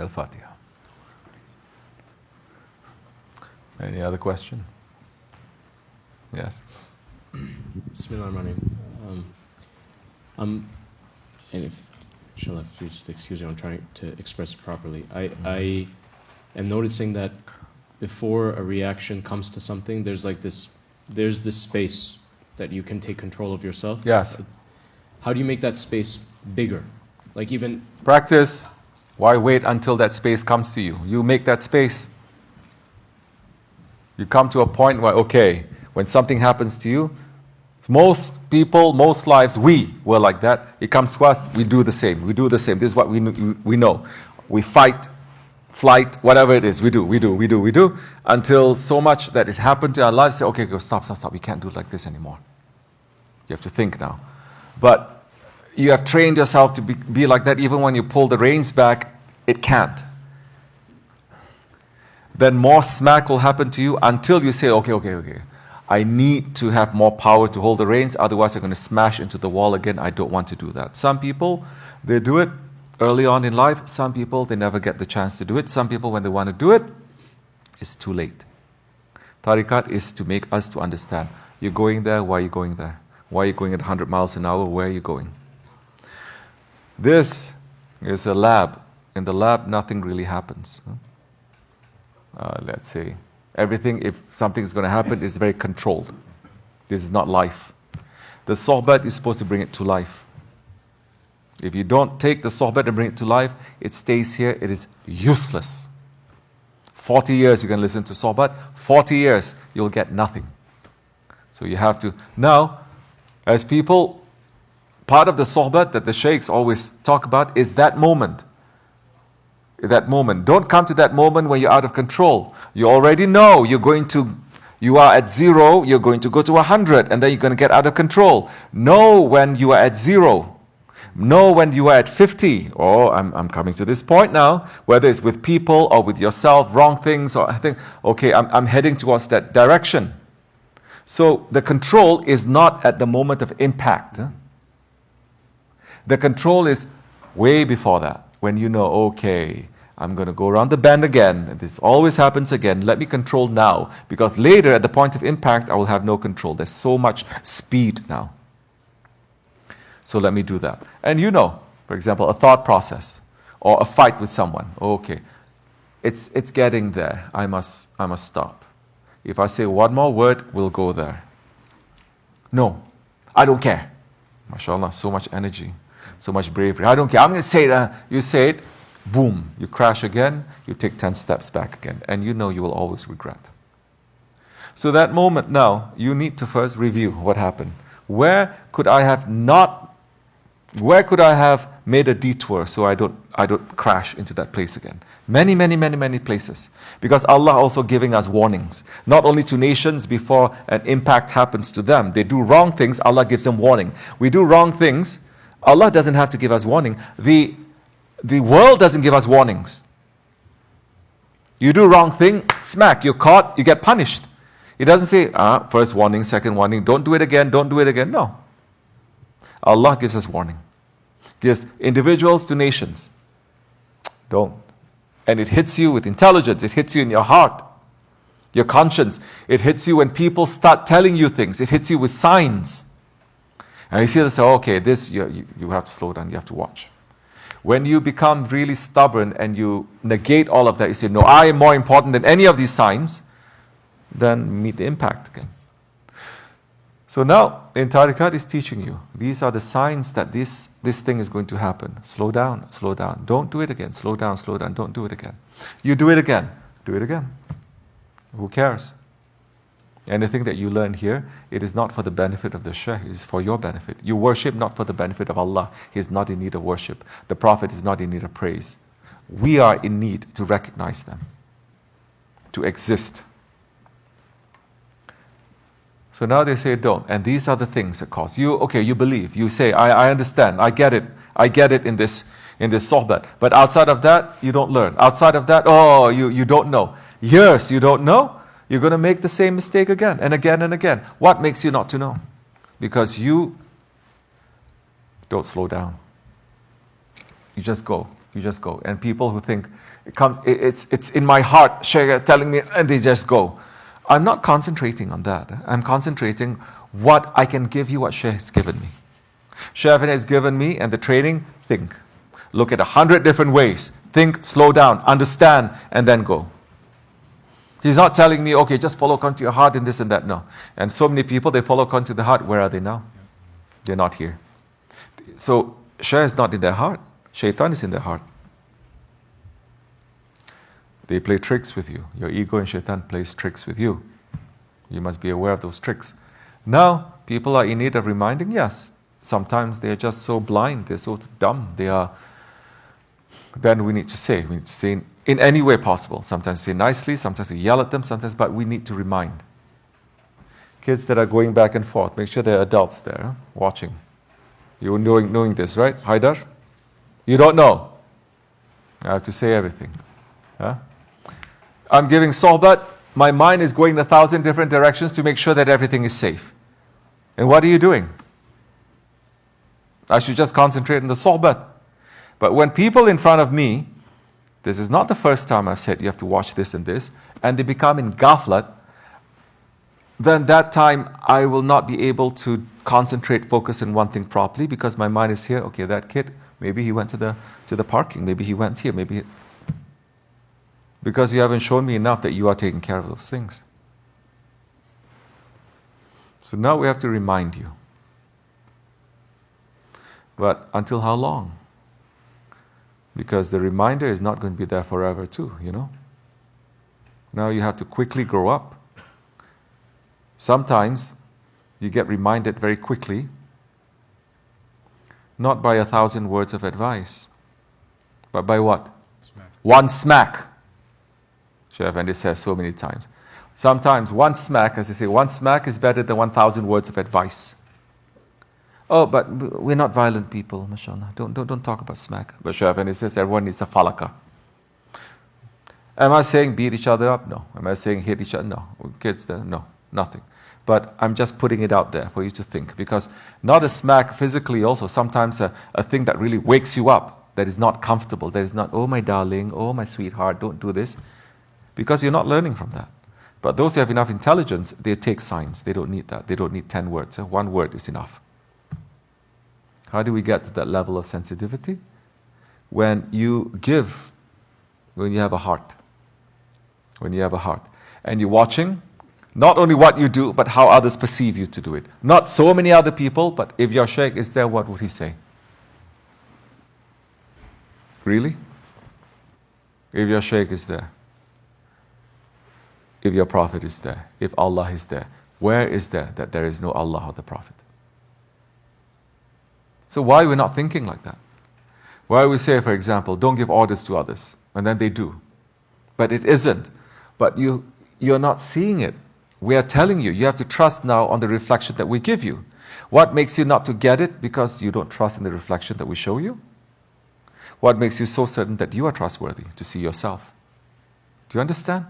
Al-Fatiha. Any other question? Yes. Bismillahirrahmanirrahim. And if you just excuse me, I'm trying to express it properly. I am noticing that before a reaction comes to something, there's this space that you can take control of yourself. Yes. How do you make that space bigger? Like even Practice. Why wait until that space comes to you? You make that space. You come to a point where, okay, when something happens to you, most people, most lives, we were like that. It comes to us, we do the same. We do the same. This is what we know. We fight, flight, whatever it is, we do, until so much that it happened to our lives. Say, okay, go, stop. We can't do it like this anymore. You have to think now. But you have trained yourself to be like that. Even when you pull the reins back, it can't. Then more smack will happen to you until you say, okay. I need to have more power to hold the reins, otherwise I'm going to smash into the wall again. I don't want to do that. Some people, they do it early on in life. Some people, they never get the chance to do it. Some people, when they want to do it, it's too late. Tariqat is to make us to understand. You're going there, why are you going there? Why are you going at 100 miles an hour? Where are you going? This is a lab. In the lab, nothing really happens. Let's say, everything, if something is going to happen, is very controlled. This is not life. The sohbat is supposed to bring it to life. If you don't take the sohbat and bring it to life, it stays here, it is useless. 40 years you can listen to sohbat, 40 years you'll get nothing. So you have to, now, as people, part of the sohbat that the sheikhs always talk about is that moment. That moment. Don't come to that moment when you're out of control. You already know you are at 0, you're going to go to 100, and then you're going to get out of control. Know when you are at 0. Know when you are at 50. Oh, I'm coming to this point now, whether it's with people or with yourself, wrong things, or I think, okay, I'm heading towards that direction. So the control is not at the moment of impact. The control is way before that. When you know, okay, I'm going to go around the bend again. This always happens again. Let me control now. Because later, at the point of impact, I will have no control. There's so much speed now. So let me do that. And you know, for example, a thought process or a fight with someone. Okay, it's getting there. I must stop. If I say one more word, we'll go there. No, I don't care. MashaAllah, so much energy. So much bravery. I don't care. I'm going to say it. You say it, boom. You crash again. You take 10 steps back again. And you know you will always regret. So that moment now, you need to first review what happened. Where could I have made a detour so I don't crash into that place again? Many places. Because Allah also giving us warnings. Not only to nations before an impact happens to them. They do wrong things, Allah gives them warning. We do wrong things, Allah doesn't have to give us warning. The world doesn't give us warnings. You do wrong thing, smack, you're caught, you get punished. It doesn't say, first warning, second warning, don't do it again. No. Allah gives us warning. Gives individuals to nations. Don't. And it hits you with intelligence. It hits you in your heart, your conscience. It hits you when people start telling you things. It hits you with signs. And you see this, okay, this you have to slow down, you have to watch. When you become really stubborn and you negate all of that, you say, no, I am more important than any of these signs, then meet the impact again. So now, in Tariqat is teaching you, these are the signs that this thing is going to happen. Slow down. Don't do it again. Slow down, don't do it again. You do it again. Who cares? Anything that you learn here, it is not for the benefit of the shaykh, it is for your benefit. You worship not for the benefit of Allah. He is not in need of worship. The Prophet is not in need of praise. We are in need to recognize them, to exist. So now they say don't. And these are the things that cause you, okay, you believe. You say, I understand. I get it in this sohbat. But outside of that, you don't learn. Outside of that, you don't know. Years you don't know. You're going to make the same mistake again and again and again. What makes you not to know? Because you don't slow down. You just go. You just go. And people who think it's in my heart, Shaykh telling me, and they just go. I'm not concentrating on that. I'm concentrating what I can give you, what Shaykh has given me. Shaykh has given me, and the training, think. Look at 100 different ways. Think, slow down, understand, and then go. He's not telling me, okay, just follow according to your heart and this and that. No. And so many people, they follow according to the heart. Where are they now? They're not here. So, Shaykh is not in their heart. Shaitan is in their heart. They play tricks with you. Your ego and Shaitan plays tricks with you. You must be aware of those tricks. Now, people are in need of reminding, yes. Sometimes they are just so blind, they're so dumb, then we need to say in any way possible. Sometimes say nicely, sometimes we yell at them, but we need to remind. Kids that are going back and forth, make sure there are adults there watching. You knowing this, right? Haidar? You don't know. I have to say everything. Huh? I'm giving sohbat. My mind is going in 1,000 different directions to make sure that everything is safe. And what are you doing? I should just concentrate on the sohbat. But when people in front of me, this is not the first time I've said you have to watch this and this, and they become in ghaflat, then that time I will not be able to concentrate, focus on one thing properly because my mind is here. Okay, that kid, maybe he went to the parking, maybe he went here, because you haven't shown me enough that you are taking care of those things. So now we have to remind you. But until how long? Because the reminder is not going to be there forever too, Now you have to quickly grow up. Sometimes you get reminded very quickly, not by 1,000 words of advice, but by what? Smack. One smack. Shaykh Effendi says so many times. Sometimes one smack, as they say, one smack is better than 1,000 words of advice. Oh, but we're not violent people, mashallah. Don't talk about smack. But Shaykh Effendi says everyone needs a falaka. Am I saying beat each other up? No. Am I saying hit each other? No. Kids, no. Nothing. But I'm just putting it out there for you to think. Because not a smack physically also, sometimes a thing that really wakes you up, that is not comfortable, that is not, oh my darling, oh my sweetheart, don't do this. Because you're not learning from that. But those who have enough intelligence, they take signs. They don't need that. They don't need 10 words. One word is enough. How do we get to that level of sensitivity? When you give, when you have a heart. When you have a heart. And you're watching, not only what you do, but how others perceive you to do it. Not so many other people, but if your Shaykh is there, what would he say? Really? If your Shaykh is there. If your Prophet is there. If Allah is there. Where is there that there is no Allah or the Prophet? So why are we not thinking like that? Why we say, for example, don't give orders to others, and then they do. But it isn't. But you're not seeing it. We are telling you, you have to trust now on the reflection that we give you. What makes you not to get it? Because you don't trust in the reflection that we show you? What makes you so certain that you are trustworthy to see yourself? Do you understand?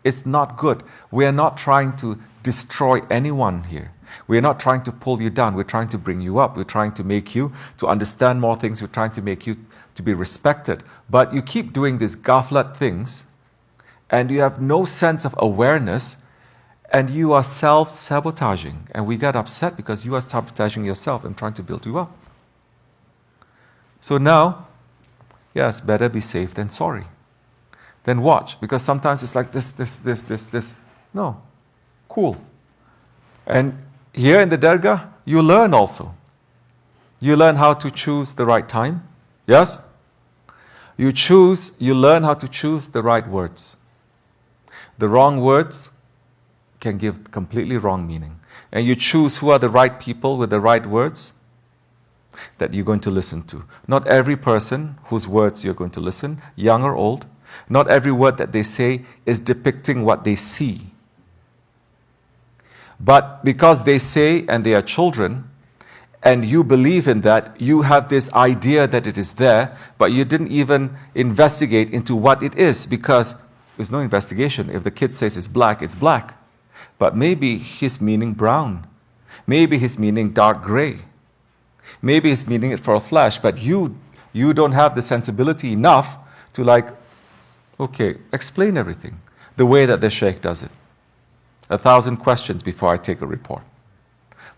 It's not good. We are not trying to destroy anyone here. We are not trying to pull you down. We're trying to bring you up. We're trying to make you to understand more things. We're trying to make you to be respected. But you keep doing these ghaflat things, and you have no sense of awareness, and you are self-sabotaging. And we get upset because you are sabotaging yourself and trying to build you up. So now, yes, better be safe than sorry. Then watch, because sometimes it's like this. No, cool. And here in the Dargah, you learn also. You learn how to choose the right time. Yes? You learn how to choose the right words. The wrong words can give completely wrong meaning. And you choose who are the right people with the right words that you're going to listen to. Not every person whose words you're going to listen, young or old, not every word that they say is depicting what they see. But because they say and they are children, and you believe in that, you have this idea that it is there, but you didn't even investigate into what it is, because there's no investigation. If the kid says it's black, it's black. But maybe he's meaning brown. Maybe he's meaning dark gray. Maybe he's meaning it for a flash, but you You don't have the sensibility enough to like, okay, explain everything the way that the Sheikh does it. 1,000 questions before I take a report.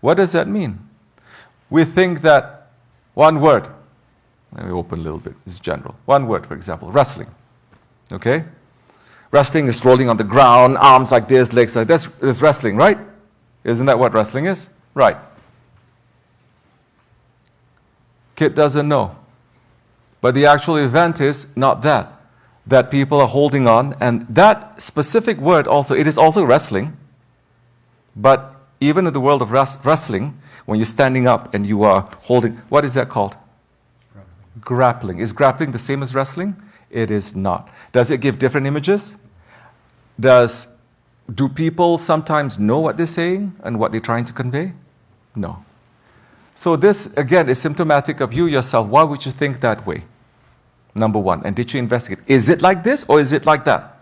What does that mean? We think that one word, let me open a little bit, it's general. One word, for example, wrestling. Okay? Wrestling is rolling on the ground, arms like this, legs like this. It's wrestling, right? Isn't that what wrestling is? Right. Kid doesn't know. But the actual event is not that. That people are holding on, and that specific word also, it is also wrestling. But even in the world of wrestling, when you're standing up and you are holding, what is that called? Grappling. Is grappling the same as wrestling? It is not. Does it give different images? Do people sometimes know what they're saying and what they're trying to convey? No. So this, again, is symptomatic of you yourself. Why would you think that way? Number one. And did you investigate? Is it like this or is it like that?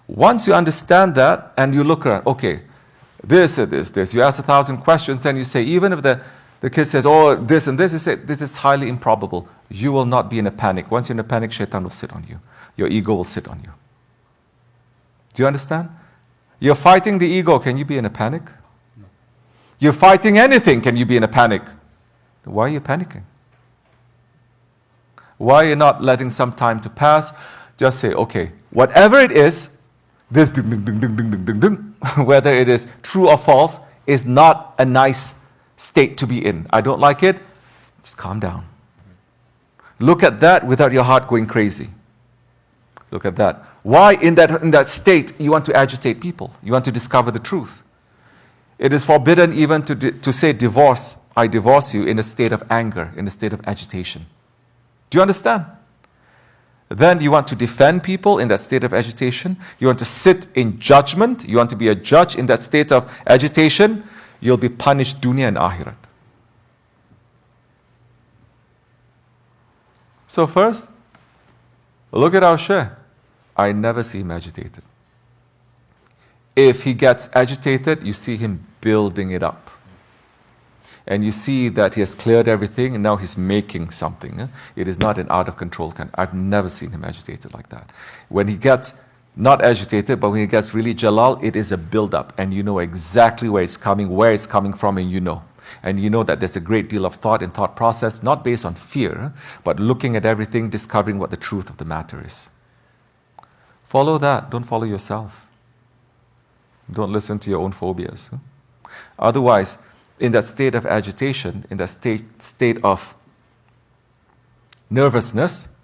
Once you understand that and you look around, okay, this. You ask 1,000 questions and you say, even if the kid says, oh, this and this, you say, this is highly improbable. You will not be in a panic. Once you're in a panic, shaitan will sit on you. Your ego will sit on you. Do you understand? You're fighting the ego. Can you be in a panic? No. You're fighting anything. Can you be in a panic? Why are you panicking? Why are you not letting some time to pass? Just say, okay, whatever it is, this ding, ding, ding, ding, ding, ding, ding, whether it is true or false, is not a nice state to be in. I don't like it. Just calm down. Look at that without your heart going crazy. Look at that. Why in that state you want to agitate people? You want to discover the truth. It is forbidden even to say divorce. I divorce you in a state of anger, in a state of agitation. Do you understand? Then you want to defend people in that state of agitation. You want to sit in judgment. You want to be a judge in that state of agitation. You'll be punished dunya and akhirat. So first, look at our Shaykh. I never see him agitated. If he gets agitated, you see him building it up. And you see that he has cleared everything and now he's making something. It is not an out of control kind. I've never seen him agitated like that. When he gets not agitated, but when he gets really jalal, it is a build up. And you know exactly where it's coming from, and you know. And you know that there's a great deal of thought and thought process, not based on fear, but looking at everything, discovering what the truth of the matter is. Follow that. Don't follow yourself. Don't listen to your own phobias. Otherwise, in that state of agitation, in that state of nervousness,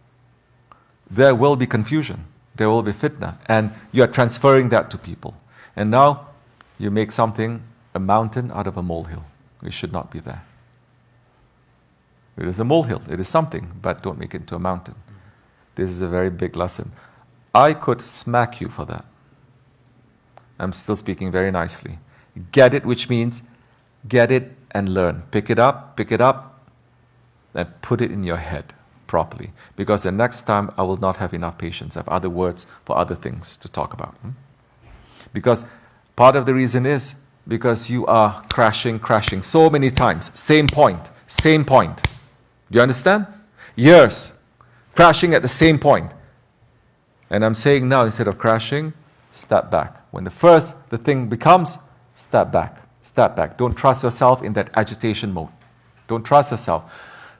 there will be confusion. There will be fitna. And you are transferring that to people. And now you make something, a mountain out of a molehill. It should not be there. It is a molehill. It is something, but don't make it into a mountain. This is a very big lesson. I could smack you for that. I'm still speaking very nicely. Get it, which means get it and learn. Pick it up, and put it in your head properly. Because the next time I will not have enough patience. I have other words for other things to talk about. Because part of the reason is because you are crashing so many times. Same point. Do you understand? Years. Crashing at the same point. And I'm saying now, instead of crashing, step back. When the thing becomes, step back. Don't trust yourself in that agitation mode. Don't trust yourself.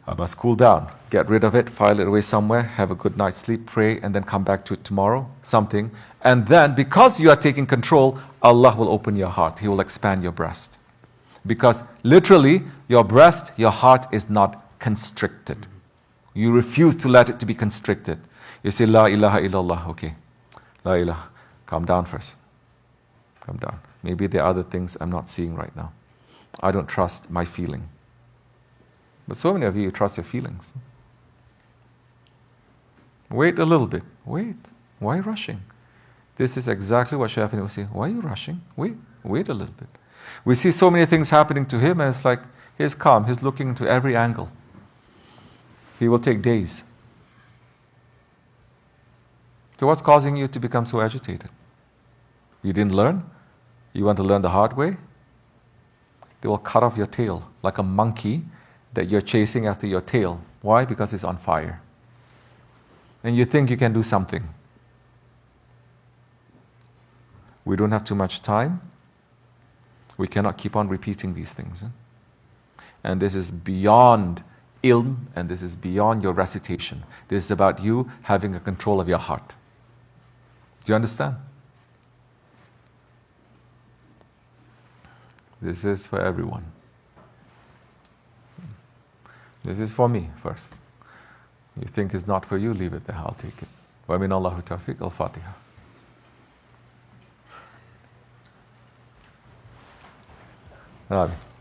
I must cool down. Get rid of it, file it away somewhere, have a good night's sleep, pray, and then come back to it tomorrow, something. And then, because you are taking control, Allah will open your heart. He will expand your breast. Because literally, your breast, your heart is not constricted. You refuse to let it to be constricted. You say, La ilaha illallah, okay. La ilaha. Calm down first. Calm down. Maybe there are other things I'm not seeing right now. I don't trust my feeling. But so many of you trust your feelings. Wait a little bit. Wait. Why rushing? This is exactly what Shafi'i will say. Why are you rushing? Wait a little bit. We see so many things happening to him, and it's like, he's calm. He's looking into every angle. He will take days. So what's causing you to become so agitated? You didn't learn? You want to learn the hard way? They will cut off your tail like a monkey. that you're chasing after your tail. Why? Because it's on fire. And you think you can do something. We don't have too much time. We cannot keep on repeating these things. And this is beyond ilm, and this is beyond your recitation. This is about you having a control of your heart. Do you understand? This is for everyone. This is for me first. You think it's not for you, leave it there, I'll take it. Wa min Allahu tawfiq, al-Fatiha. Amen.